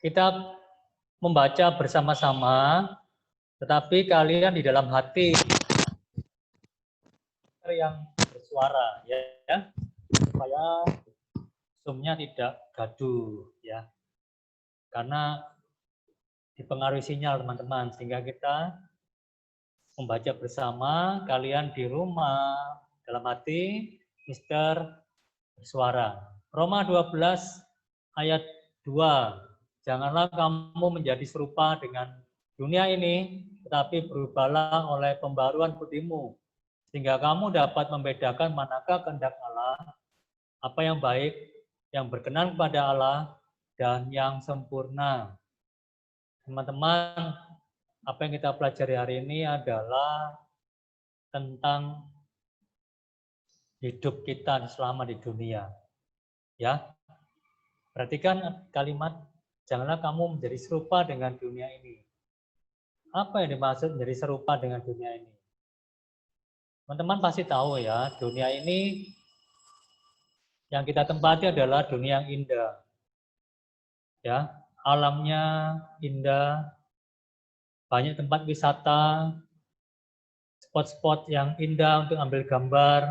kita membaca bersama-sama, tetapi kalian di dalam hati yang bersuara, ya, supaya Zoom-nya tidak gaduh, ya, karena dipengaruhi sinyal teman-teman, sehingga kita membaca bersama, kalian di rumah, dalam hati, Mister bersuara. Roma 12 ayat 2, janganlah kamu menjadi serupa dengan dunia ini, tetapi berubahlah oleh pembaruan budimu, sehingga kamu dapat membedakan manakah kehendak Allah, apa yang baik, yang berkenan kepada Allah, dan yang sempurna. Teman-teman, apa yang kita pelajari hari ini adalah tentang hidup kita selama di dunia. Ya, perhatikan kalimat, janganlah kamu menjadi serupa dengan dunia ini. Apa yang dimaksud menjadi serupa dengan dunia ini? Teman-teman pasti tahu ya, dunia ini yang kita tempati adalah dunia yang indah. Ya, alamnya indah, banyak tempat wisata, spot-spot yang indah untuk ambil gambar.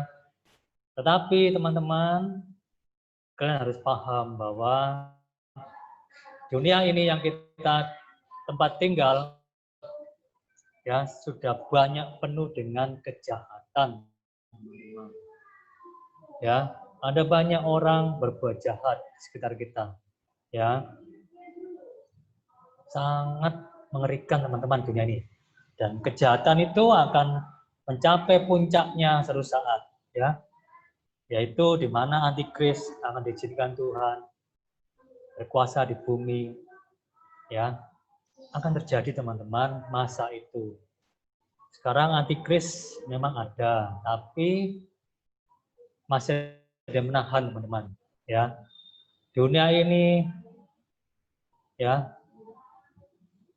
Tetapi teman-teman, kalian harus paham bahwa dunia ini yang kita tempat tinggal ya sudah banyak penuh dengan kejahatan. Ya, ada banyak orang berbuat jahat di sekitar kita. Ya, sangat mengerikan teman-teman dunia ini. Dan kejahatan itu akan mencapai puncaknya suatu saat, ya, yaitu di mana antikris akan diizinkan Tuhan berkuasa di bumi, ya, akan terjadi teman-teman masa itu. Sekarang antikris memang ada, tapi masih ada yang menahan teman-teman, ya. Dunia ini, ya,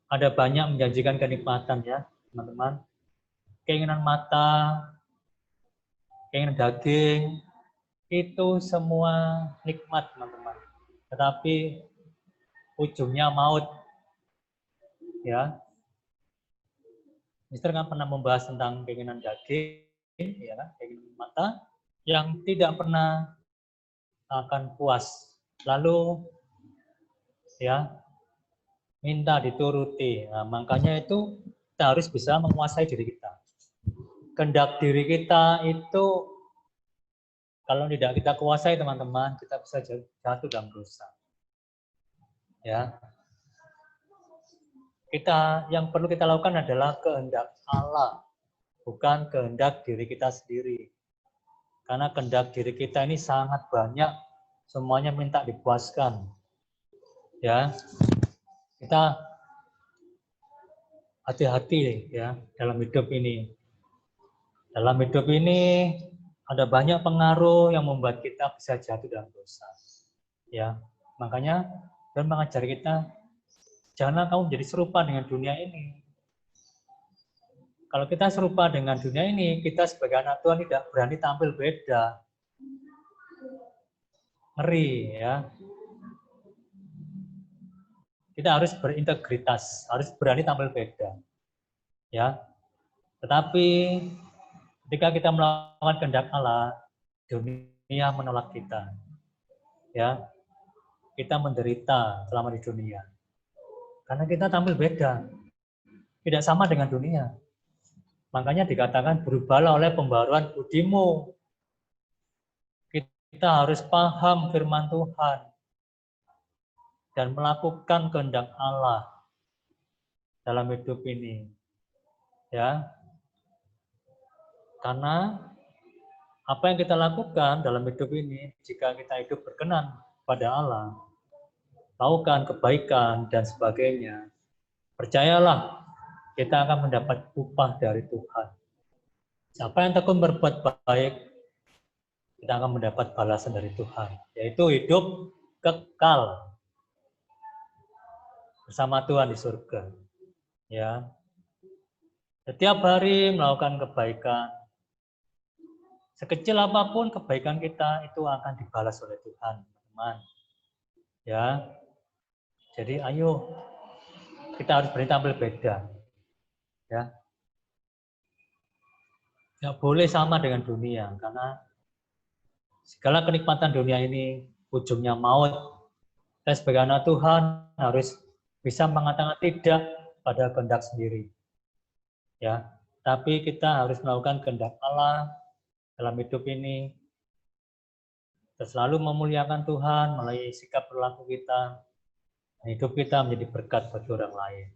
ada banyak menjanjikan kenikmatan ya teman-teman. Keinginan mata, keinginan daging, itu semua nikmat teman-teman. Tetapi ujungnya maut. Ya, Mister kan pernah membahas tentang keinginan daging, ya, keinginan mata yang tidak pernah akan puas. Lalu, ya, minta dituruti. Nah, makanya itu kita harus bisa menguasai diri kita. Kehendak diri kita itu kalau tidak kita kuasai teman-teman, kita bisa jatuh dalam dosa. Ya. Yang perlu kita lakukan adalah kehendak Allah, bukan kehendak diri kita sendiri. Karena kehendak diri kita ini sangat banyak, semuanya minta dipuaskan. Ya. Kita hati-hati ya dalam hidup ini. Dalam hidup ini ada banyak pengaruh yang membuat kita bisa jatuh dalam dosa. Ya, makanya Tuhan mengajari kita, janganlah kamu menjadi serupa dengan dunia ini. Kalau kita serupa dengan dunia ini, kita sebagai anak Tuhan tidak berani tampil beda. Ngeri ya. Kita harus berintegritas, harus berani tampil beda. Ya. Tetapi ketika kita melakukan kehendak Allah, dunia menolak kita. Ya. Kita menderita selama di dunia. Karena kita tampil beda. Tidak sama dengan dunia. Makanya dikatakan berubahlah oleh pembaruan budimu. Kita harus paham firman Tuhan dan melakukan kehendak Allah dalam hidup ini. Ya. Karena apa yang kita lakukan dalam hidup ini, jika kita hidup berkenan pada Allah, lakukan kebaikan dan sebagainya, percayalah kita akan mendapat upah dari Tuhan. Siapa yang tekun berbuat baik, kita akan mendapat balasan dari Tuhan, yaitu hidup kekal bersama Tuhan di surga. Ya, setiap hari melakukan kebaikan, sekecil apapun kebaikan kita itu akan dibalas oleh Tuhan, teman-teman. Ya, Jadi ayo kita harus berani tampil beda. Ya. Nggak boleh sama dengan dunia, karena segala kenikmatan dunia ini ujungnya maut. Dan sebagai anak Tuhan harus bisa mengatakan tidak pada kehendak sendiri. Ya, tapi kita harus melakukan kehendak Allah dalam hidup ini. Kita selalu memuliakan Tuhan melalui sikap perilaku kita. Hidup kita menjadi berkat bagi orang lain.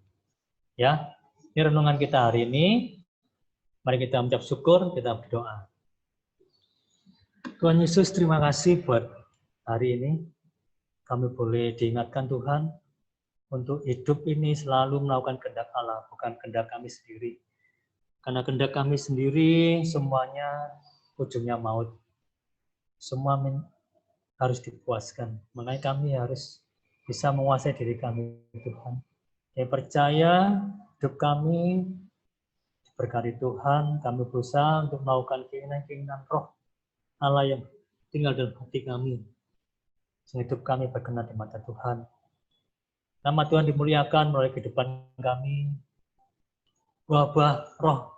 Ya, ini renungan kita hari ini. Mari kita mengucap syukur, kita berdoa. Tuhan Yesus, terima kasih buat hari ini. Kami boleh diingatkan Tuhan untuk hidup ini selalu melakukan kehendak Allah, bukan kehendak kami sendiri. Karena kehendak kami sendiri semuanya ujungnya maut. Semua harus dipuaskan. Makanya kami harus bisa menguasai diri kami, Tuhan. Kami percaya hidup kami diberkati Tuhan, kami berusaha untuk melakukan keinginan-keinginan roh Allah yang tinggal dalam hati kami. Sehingga hidup kami berkenan di mata Tuhan. Nama Tuhan dimuliakan melalui kehidupan kami. Buah-buah roh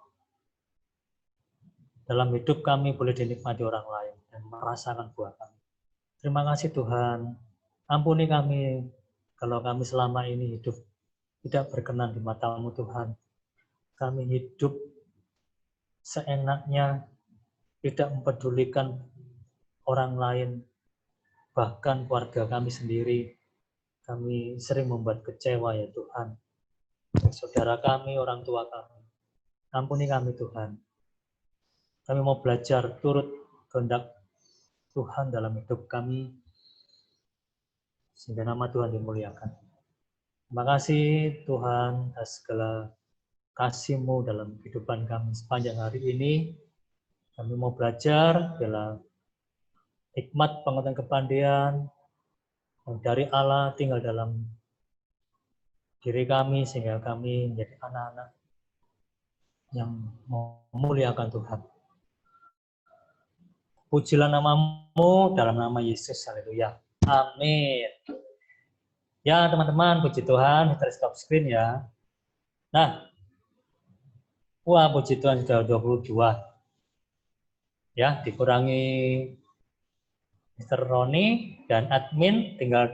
dalam hidup kami boleh dinikmati orang lain dan merasakan buah kami. Terima kasih Tuhan. Ampuni kami kalau kami selama ini hidup tidak berkenan di mata-Mu Tuhan. Kami hidup seenaknya, tidak mempedulikan orang lain, bahkan keluarga kami sendiri. Kami sering membuat kecewa ya Tuhan. Saudara kami, orang tua kami. Ampuni kami Tuhan. Kami mau belajar turut kehendak Tuhan dalam hidup kami, sehingga nama Tuhan dimuliakan. Terima kasih Tuhan atas segala kasih-Mu dalam kehidupan kami sepanjang hari ini. Kami mau belajar dalam hikmat pengertian kepandaian yang dari Allah tinggal dalam diri kami, sehingga kami menjadi anak-anak yang memuliakan Tuhan. Pujilah nama-Mu dalam nama Yesus. Haleluya. Amin. Ya teman-teman, puji Tuhan, kita stop screen ya. Nah, wah puji Tuhan sudah 22. Ya, dikurangi Mr. Roni dan admin tinggal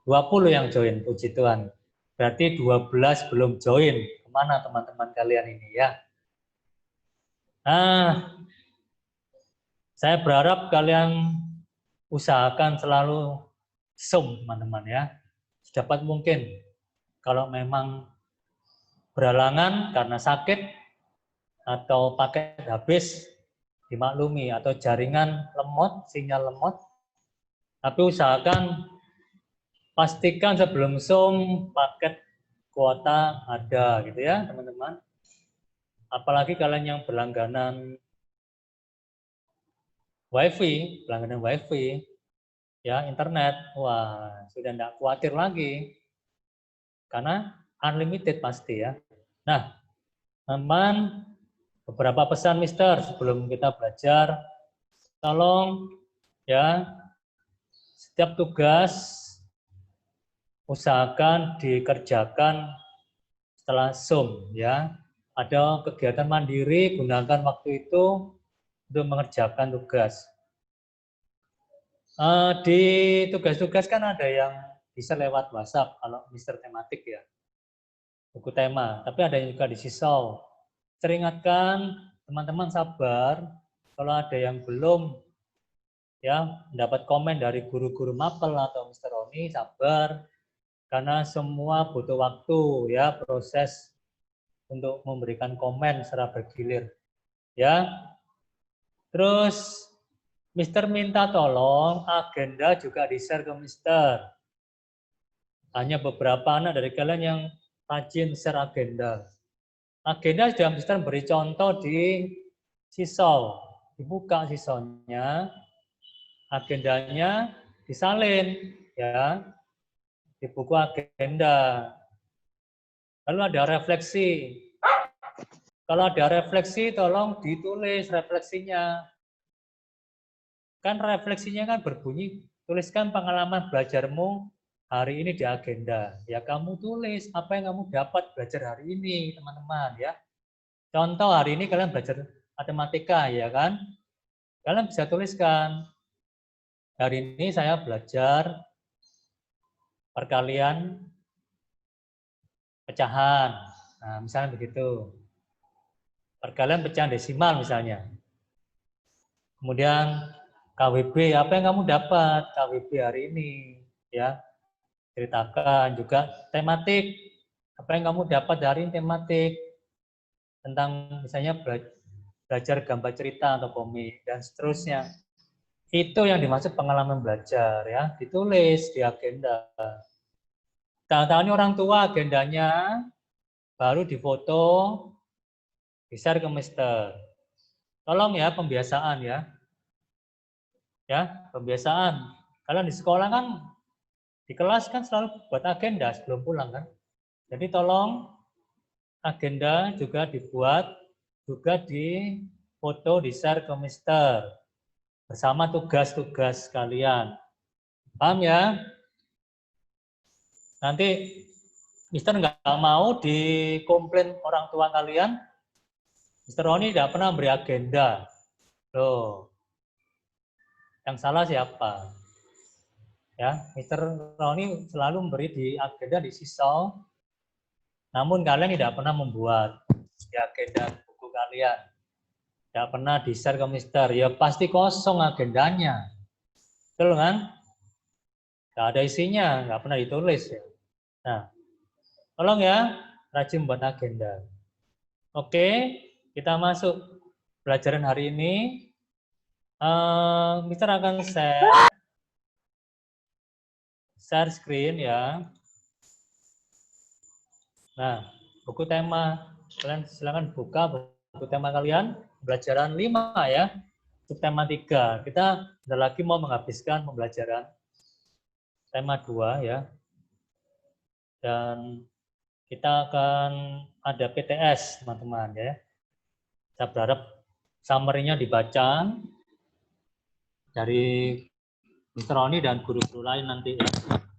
20 yang join, puji Tuhan. Berarti 12 belum join. Kemana teman-teman kalian ini ya? Nah, saya berharap kalian usahakan selalu Zoom, teman-teman ya. Sedapat mungkin. Kalau memang berhalangan karena sakit atau paket habis, dimaklumi, atau jaringan lemot, sinyal lemot. Tapi usahakan pastikan sebelum Zoom paket kuota ada gitu ya, teman-teman. Apalagi kalian yang berlangganan WiFi, ya internet, wah sudah tidak khawatir lagi karena unlimited pasti ya. Nah, teman, beberapa pesan Mister sebelum kita belajar, tolong ya setiap tugas usahakan dikerjakan setelah Zoom ya. Ada kegiatan mandiri, gunakan waktu itu untuk mengerjakan tugas. Di tugas-tugas kan ada yang bisa lewat WhatsApp kalau Mister tematik ya, buku tema. Tapi ada yang juga di sisau. Teringatkan teman-teman sabar kalau ada yang belum ya mendapat komen dari guru-guru mapel atau Mister Roni, sabar karena semua butuh waktu ya proses untuk memberikan komen secara bergilir ya. Terus Mister minta tolong agenda juga di-share ke Mister. Hanya beberapa anak dari kalian yang rajin share agenda. Agenda sudah Mister beri contoh di sisau. Dibuka sisaunya, agendanya disalin ya di buku agenda. Lalu ada refleksi. Kalau ada refleksi, tolong ditulis refleksinya. Kan refleksinya kan berbunyi, tuliskan pengalaman belajarmu hari ini di agenda. Ya kamu tulis apa yang kamu dapat belajar hari ini, teman-teman ya. Contoh hari ini kalian belajar matematika ya kan? Kalian bisa tuliskan, hari ini saya belajar perkalian pecahan. Nah, misalnya begitu. Perkalian pecahan desimal misalnya. Kemudian KWB, apa yang kamu dapat KWB hari ini? Ya, ceritakan juga tematik. Apa yang kamu dapat dari tematik tentang misalnya belajar gambar cerita atau komik dan seterusnya. Itu yang dimaksud pengalaman belajar ya, ditulis di agenda. Tanda-tanda orang tua agendanya baru difoto, di-share ke Mister. Tolong ya pembiasaan ya. Ya, pembiasaan. Kalian di sekolah kan di kelas kan selalu buat agenda sebelum pulang kan. Jadi tolong agenda juga dibuat, juga di foto, di-share ke Mister bersama tugas-tugas kalian. Paham ya? Nanti Mister nggak mau dikomplain orang tua kalian, Mister Roni tidak pernah beri agenda. Loh, yang salah siapa? Ya, Mister Roni selalu memberi di agenda di sisau, namun kalian tidak pernah membuat di agenda buku kalian. Tidak pernah di-share ke Mister. Ya pasti kosong agendanya. Betul kan? Nggak ada isinya, nggak pernah ditulis ya. Nah, tolong ya, rajin buat agenda. Oke, kita masuk pelajaran hari ini. Mister akan share screen ya. Nah, buku tema, kalian silakan buka buku tema kalian, pembelajaran 5 ya, untuk tema 3. Kita bentar lagi mau menghabiskan pembelajaran tema 2 ya. Dan kita akan ada PTS, teman-teman ya. Saya berharap summary-nya dibaca dari Mr. Roni dan guru-guru lain nanti ya.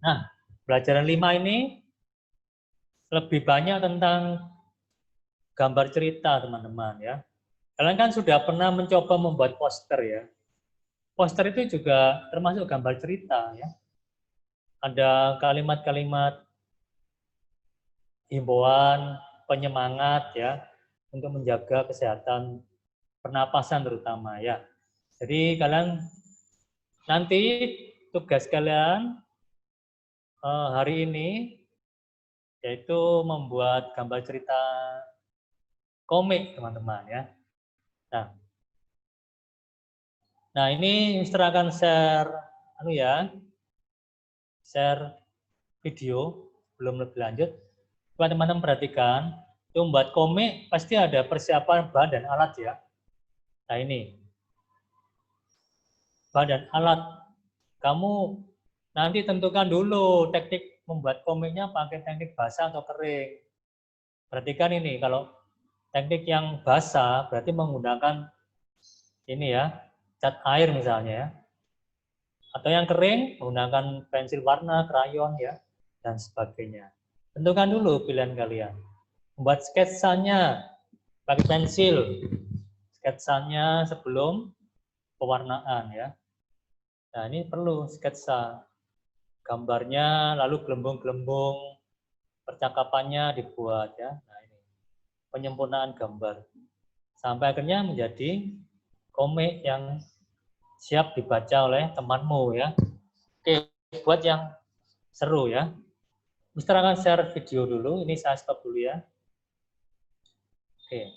Nah, pelajaran 5 ini lebih banyak tentang gambar cerita, teman-teman ya. Kalian kan sudah pernah mencoba membuat poster ya. Poster itu juga termasuk gambar cerita ya. Ada kalimat-kalimat himbauan, penyemangat ya, untuk menjaga kesehatan pernapasan terutama ya. Jadi kalian nanti tugas kalian hari ini yaitu membuat gambar cerita komik, teman-teman ya. Nah, ini Mister akan share share video belum lebih lanjut. Teman-teman perhatikan, itu membuat komik pasti ada persiapan bahan dan alat ya. Nah, ini bahan dan alat. Kamu nanti tentukan dulu teknik membuat komiknya pakai teknik basah atau kering. Perhatikan ini, kalau teknik yang basah berarti menggunakan ini ya, cat air misalnya ya. Atau yang kering menggunakan pensil warna, krayon ya, dan sebagainya. Tentukan dulu pilihan kalian. Membuat sketsanya pakai pensil. Sketsanya sebelum pewarnaan ya. Nah, ini perlu sketsa gambarnya, lalu gelembung-gelembung percakapannya dibuat ya. Nah, ini penyempurnaan gambar sampai akhirnya menjadi komik yang siap dibaca oleh temanmu ya. Oke, buat yang seru ya. Mister akan share video dulu, ini saya stop dulu ya. Oke.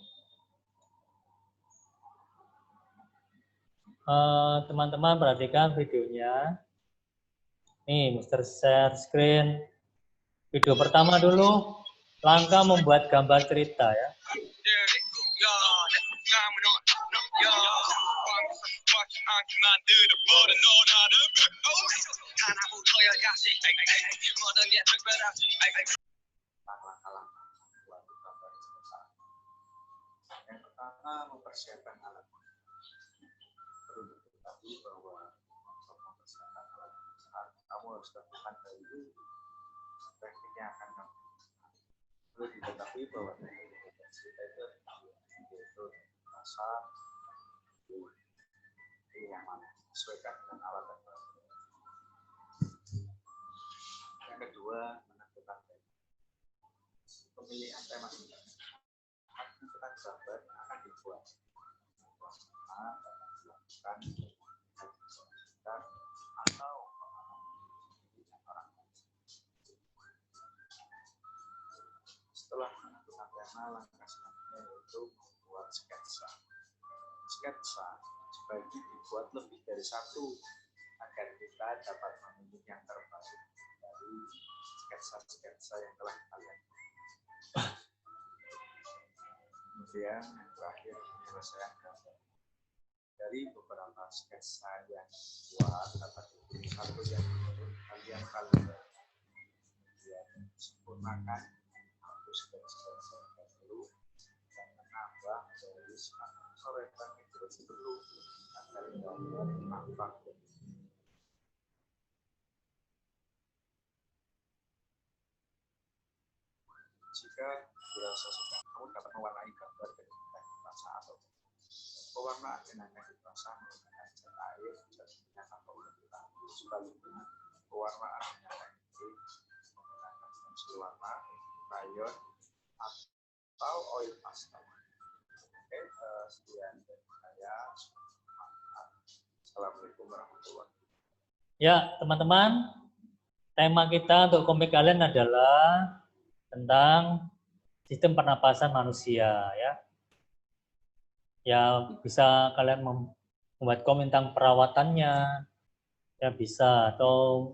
Teman-teman perhatikan videonya. Nih, Mister share screen. Video pertama dulu, langkah membuat gambar cerita ya. Yang pertama, mempersiapkan alat. Perlu diketahui bahwa untuk mempersiapkan alat saat kamu harus lakukan dahulu, praktiknya akan perlu diketahui bahwa kita itu yaitu rasa yang mana sesuaikan dengan alat dan barang. Yang kedua, menentukan tema. Pemilihan tema kita gambar akan dibuat akan dilakukan atau orang. Setelah menentukan tema, langkah selanjutnya yaitu membuat sketsa. Sketsa sebaiknya dibuat lebih dari satu agar kita dapat memilih yang terbaik dari sketsa-sketsa yang telah kalian. Kemudian yang terakhir penyelesaian gambar. Dari beberapa sketsa yang dibuat dapat dipilih satu yang menurut kalian paling baik. Kemudian sempurnakan hapus sketsa yang baru dan menambah dari coretan yang perlu agar gambar nampak lebih. Jika dirasa sudah, kamu dapat mewarnai gambar dengan teknik rasa atau pewarnaan dengan teknik rasa menggunakan cat air, cat minyak atau ulat hitam. Sebaliknya, pewarnaan dengan teknik menggunakan pensil warna, crayon, atau oil pastel. Oke, sekian dari saya. Assalamualaikum warahmatullahi wabarakatuh. Ya, teman-teman, tema kita untuk komik kalian adalah tentang sistem pernapasan manusia, ya. Ya, bisa kalian membuat komik tentang perawatannya, ya bisa, atau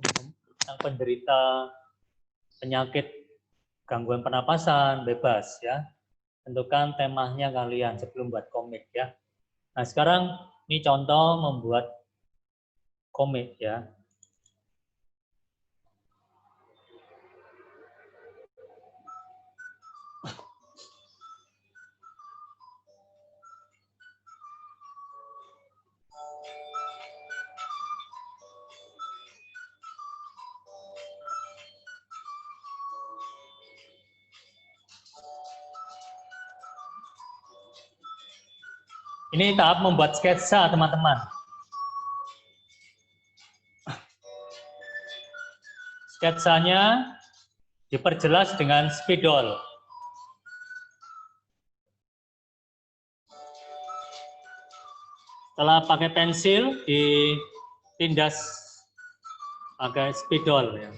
tentang penderita penyakit gangguan pernapasan, bebas, ya. Tentukan temanya kalian sebelum buat komik, ya. Nah, sekarang ini contoh membuat komik, ya. Ini tahap membuat sketsa, teman-teman. Sketsanya diperjelas dengan spidol. Setelah pakai pensil, ditindas pakai spidol. Ya.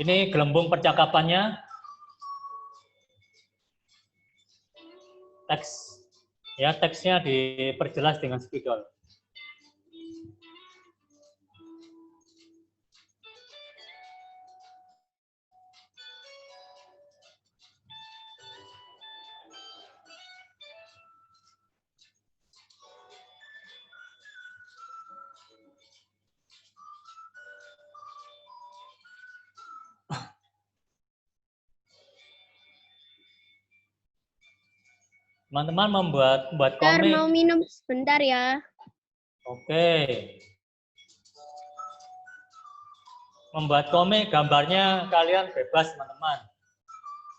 Ini gelembung percakapannya. Teks, ya teksnya diperjelas dengan spidol. Teman-teman membuat komik. Mau minum sebentar ya. Oke. Membuat komik, gambarnya kalian bebas, teman-teman.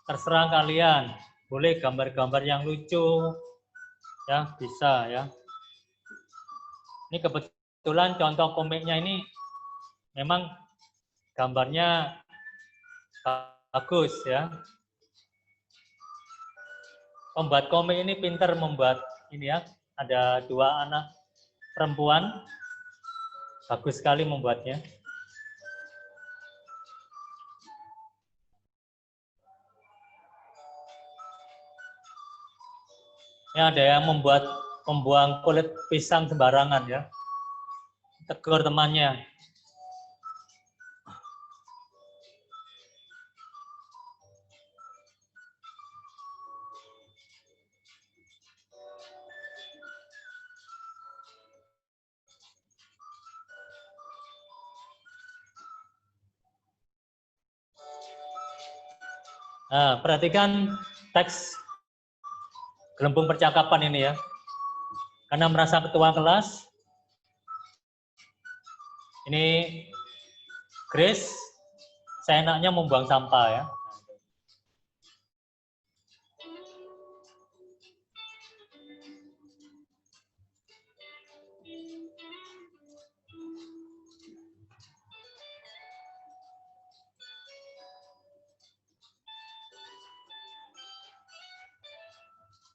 Terserah kalian. Boleh gambar-gambar yang lucu. Ya, bisa ya. Ini kebetulan contoh komiknya ini memang gambarnya bagus ya. Pembuat komik ini pintar membuat ini ya. Ada dua anak perempuan. Bagus sekali membuatnya. Ya, ada yang membuang kulit pisang sembarangan ya. Tegur temannya. Nah, perhatikan teks gelembung percakapan ini ya. Karena merasa ketua kelas, ini Grace, seenaknya membuang sampah ya.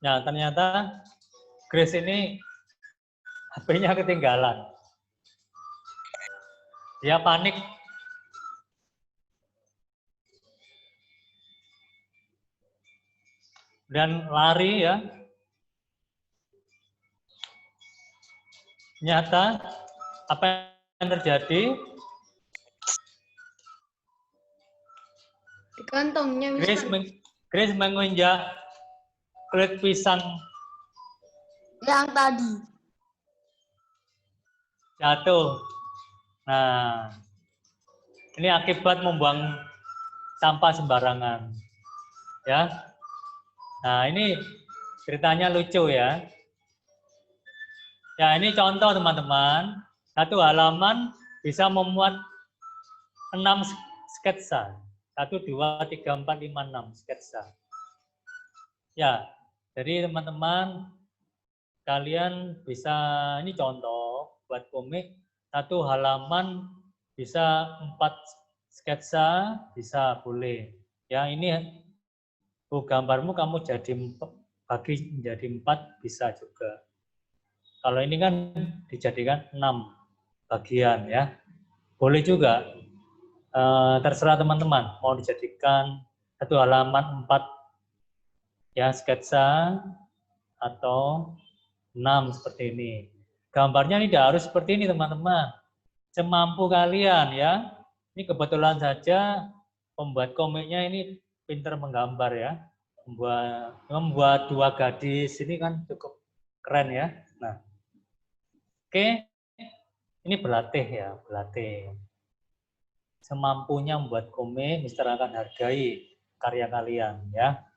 Nah, ternyata Grace ini HP-nya ketinggalan. Dia panik. Dan lari ya. Nyata apa yang terjadi? Di kantongnya, Mister. Grace menginjak kulit pisang Yang tadi. jatuh. Nah, ini akibat membuang sampah sembarangan. Ya. Nah, ini ceritanya lucu ya. Ya, ini contoh teman-teman. Satu halaman bisa memuat 6 sketsa. 1, 2, 3, 4, 5, 6 sketsa. Ya, jadi teman-teman kalian bisa, ini contoh buat komik, satu halaman bisa 4 sketsa, bisa boleh. Ya, ini gambarmu kamu bagi menjadi 4 bisa juga. Kalau ini kan dijadikan 6 bagian ya. Boleh juga. Terserah teman-teman mau dijadikan satu halaman 4 ya sketsa atau 6 seperti ini. Gambarnya tidak harus seperti ini teman-teman. Semampu kalian ya. Ini kebetulan saja pembuat komiknya ini pintar menggambar ya. Membuat 2 gadis ini kan cukup keren ya. Nah, oke, ini berlatih ya, berlatih. Semampunya membuat komik, Mister akan hargai karya kalian ya.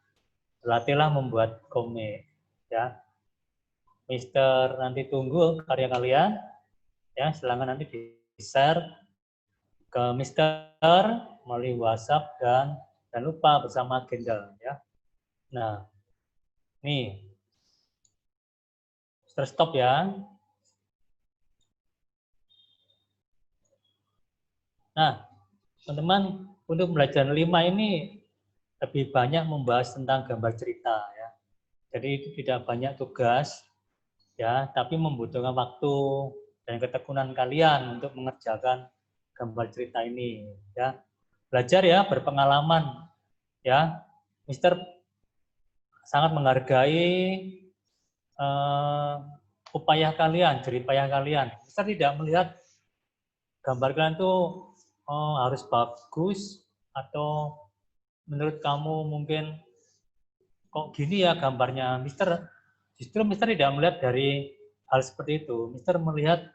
Berlatihlah membuat komik ya. Mister nanti tunggu karya kalian ya, silakan nanti di-share ke Mister melalui WhatsApp dan jangan lupa bersama Kindle ya. Nah, nih. Mister stop ya. Nah, teman-teman, untuk pembelajaran 5 ini lebih banyak membahas tentang gambar cerita ya. Jadi itu tidak banyak tugas ya, tapi membutuhkan waktu dan ketekunan kalian untuk mengerjakan gambar cerita ini ya. Belajar ya, berpengalaman ya. Mister sangat menghargai upaya kalian, jeripayah kalian. Mister tidak melihat gambar kalian itu harus bagus atau menurut kamu mungkin kok gini ya gambarnya. Justru Mister tidak melihat dari hal seperti itu. Mister melihat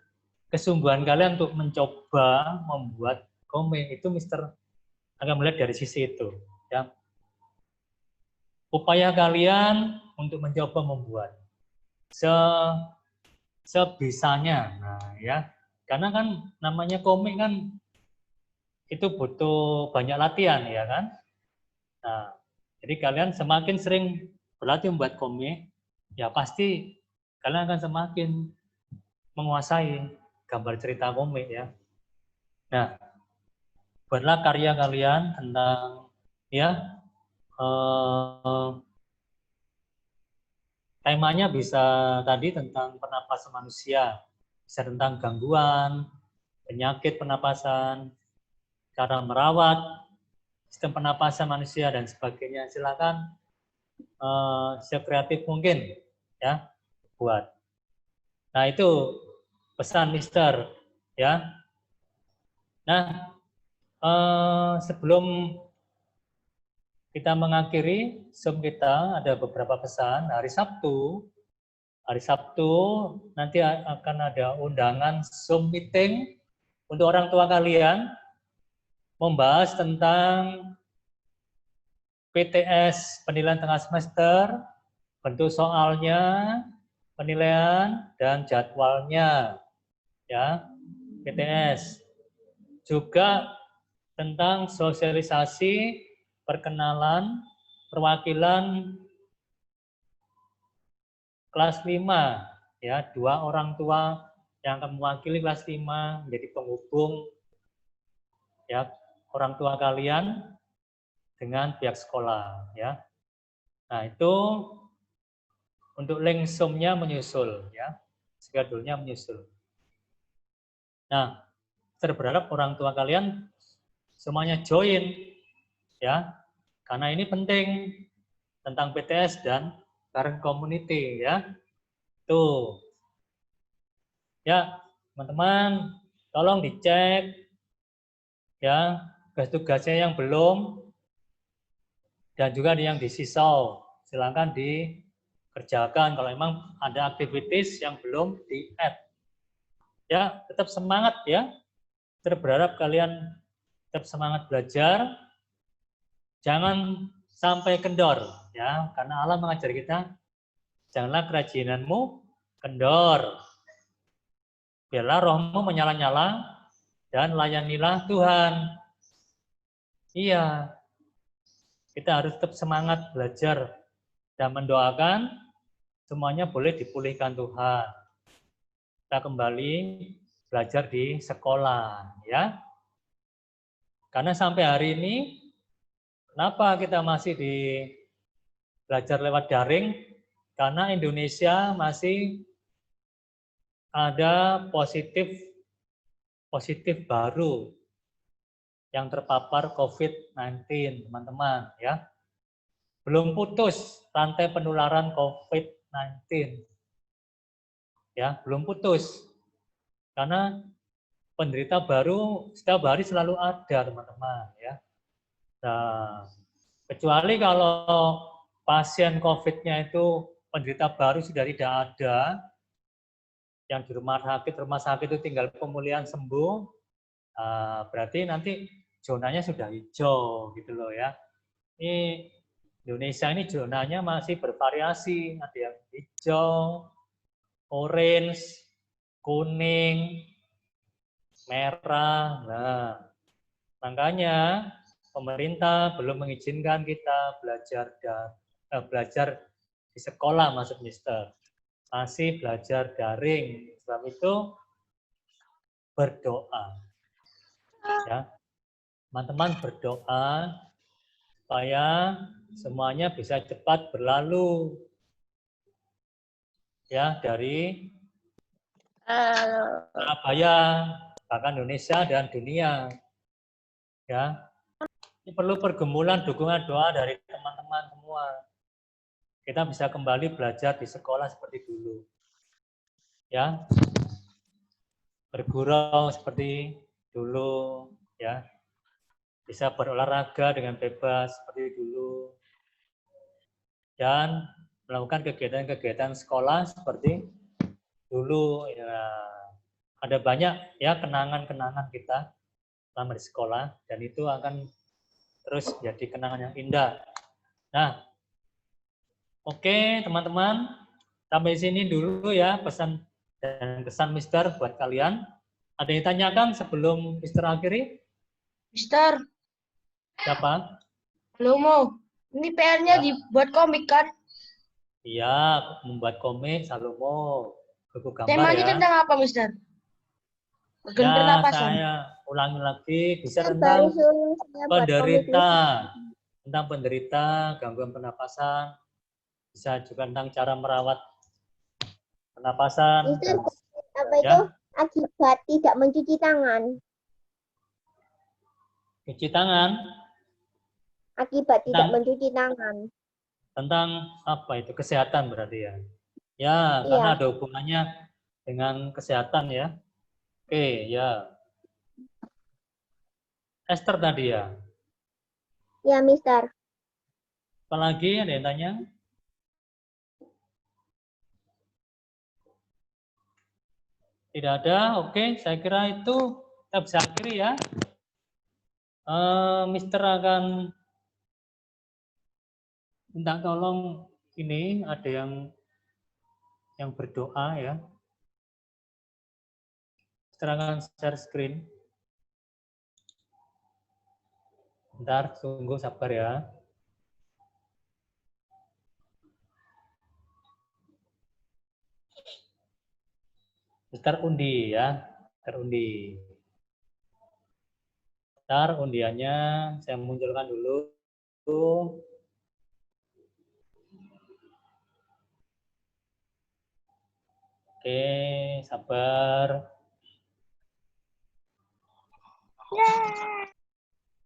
kesungguhan kalian untuk mencoba membuat komik. Itu Mister akan melihat dari sisi itu. Ya. Upaya kalian untuk mencoba membuat sebisanya. Nah, ya. Karena kan namanya komik kan itu butuh banyak latihan ya kan. Nah, jadi kalian semakin sering berlatih membuat komik, ya pasti kalian akan semakin menguasai gambar cerita komik ya. Nah, buatlah karya kalian tentang ya temanya bisa tadi tentang pernapasan manusia, bisa tentang gangguan, penyakit pernapasan, cara merawat sistem pernapasan manusia dan sebagainya. Silakan sekreatif mungkin ya buat. Nah, itu pesan Mister ya. Nah, sebelum kita mengakhiri Zoom kita, ada beberapa pesan. Hari Sabtu nanti akan ada undangan Zoom meeting untuk orang tua kalian membahas tentang PTS penilaian tengah semester, bentuk soalnya, penilaian dan jadwalnya, ya, PTS. Juga tentang sosialisasi, perkenalan, perwakilan kelas 5, ya, 2 orang tua yang akan mewakili kelas 5 menjadi penghubung, ya, orang tua kalian dengan pihak sekolah, ya. Nah, itu untuk link Zoom-nya menyusul, ya, schedule-nya menyusul. Nah, saya berharap orang tua kalian semuanya join, ya, karena ini penting tentang PTS dan bareng community, ya. Tuh, ya, teman-teman, tolong dicek, ya, tugas-tugasnya yang belum dan juga yang disisau, silakan dikerjakan kalau memang ada aktivitas yang belum di-add. Ya, tetap semangat ya. Saya berharap kalian tetap semangat belajar. Jangan sampai kendor ya, karena Allah mengajar kita janganlah kerajinanmu kendor. Biarlah rohmu menyala-nyala dan layanilah Tuhan. Iya. Kita harus tetap semangat belajar dan mendoakan semuanya boleh dipulihkan Tuhan. Kita kembali belajar di sekolah, ya. Karena sampai hari ini, kenapa kita masih belajar lewat daring? Karena Indonesia masih ada positif baru yang terpapar COVID-19, teman-teman, ya. Belum putus rantai penularan COVID-19. Ya, belum putus. Karena penderita baru setiap hari selalu ada, teman-teman, ya. Nah, kecuali kalau pasien COVID-nya itu penderita baru sudah tidak ada, yang di rumah sakit itu tinggal pemulihan sembuh, berarti nanti zonanya sudah hijau, gitu loh ya. Ini Indonesia ini zonanya masih bervariasi, ada yang hijau, orange, kuning, merah. Nah, makanya pemerintah belum mengizinkan kita belajar di sekolah, masuk Mister. Masih belajar daring. Sebab itu berdoa. Ya. Teman-teman berdoa supaya semuanya bisa cepat berlalu. Ya, dari Surabaya, bahkan Indonesia dan dunia. Ya. Ini perlu pergumulan dukungan doa dari teman-teman semua. Kita bisa kembali belajar di sekolah seperti dulu. Ya. Bergurau seperti dulu, ya. Bisa berolahraga dengan bebas seperti dulu. Dan melakukan kegiatan-kegiatan sekolah seperti dulu, ya. Ada banyak ya kenangan-kenangan kita selama di sekolah dan itu akan terus jadi kenangan yang indah. Nah, oke teman-teman, sampai sini dulu ya pesan dan kesan Mister buat kalian. Ada yang tanyakan sebelum Mister akhiri? Mister, Siapa? Lomo, ini PR-nya Ya. dibuat komik kan? Iya, membuat komik Salomo. Buku gambar Temanya ya. tentang apa, Mister? Organ Ya, pernapasan. saya ulangi lagi, bisa Kan tentang baru suruh saya buat komik penderita, tentang penderita gangguan pernapasan, bisa juga tentang cara merawat pernapasan. Mister, apa Ya, itu akibat tidak mencuci tangan? cuci tangan, Akibat tidak tentang, mencuci tangan. tentang apa itu, kesehatan berarti ya. Ya, karena Iya. ada hubungannya dengan kesehatan ya. Oke, ya. Esther tadi ya. Ya, Mister. Apalagi ada yang tanya? Tidak ada, oke. Saya kira itu kita bisa akhiri ya. Mister akan minta tolong ini, ada yang yang berdoa ya. Sekarang share screen. Bentar, tunggu sabar ya. Bentar undi ya, terundi. Bentar undiannya saya munculkan dulu. Oke, sabar.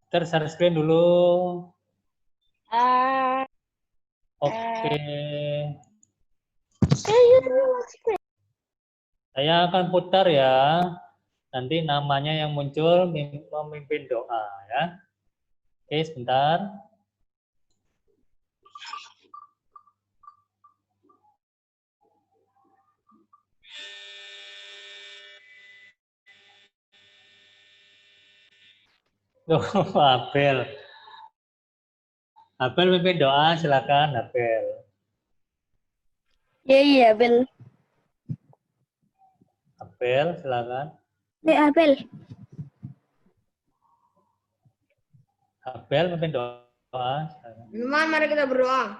Bentar share screen dulu. Oke. Saya akan putar ya. Nanti namanya yang muncul memimpin doa ya. Oke, sebentar. Loh, Abel. Abel memimpin doa, silakan Abel. Iya, Abel. Abel, silakan. Abel. Abel memimpin doa. Silakan. Teman, mari kita berdoa.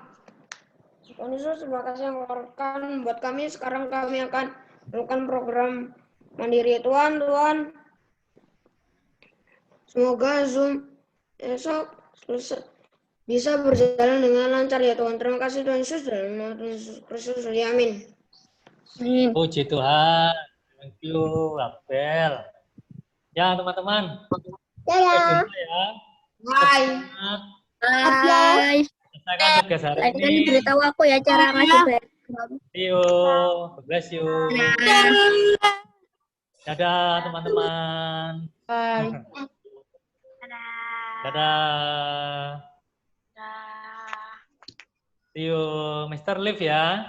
Tuhan Yesus, terima kasih yang mengeluarkan buat kami. Sekarang kami akan melakukan program mandiri Tuhan. Semoga Zoom esok bisa berjalan dengan lancar ya Tuhan. Terima kasih Tuhan Yesus. Dalam nama Tuhan Yesus Kristus. Amin. Amin. Puji Tuhan. Thank you, Abel. Ya, teman-teman. Sampai Dadah. jumpa ya. Bye. Bye. Selesaikan tugas hari Lain kali ini. beritahu aku ya cara ngasih background. See you. God bless you. Dadah, teman-teman. Bye. Dadah. See you, Mr. Liv ya.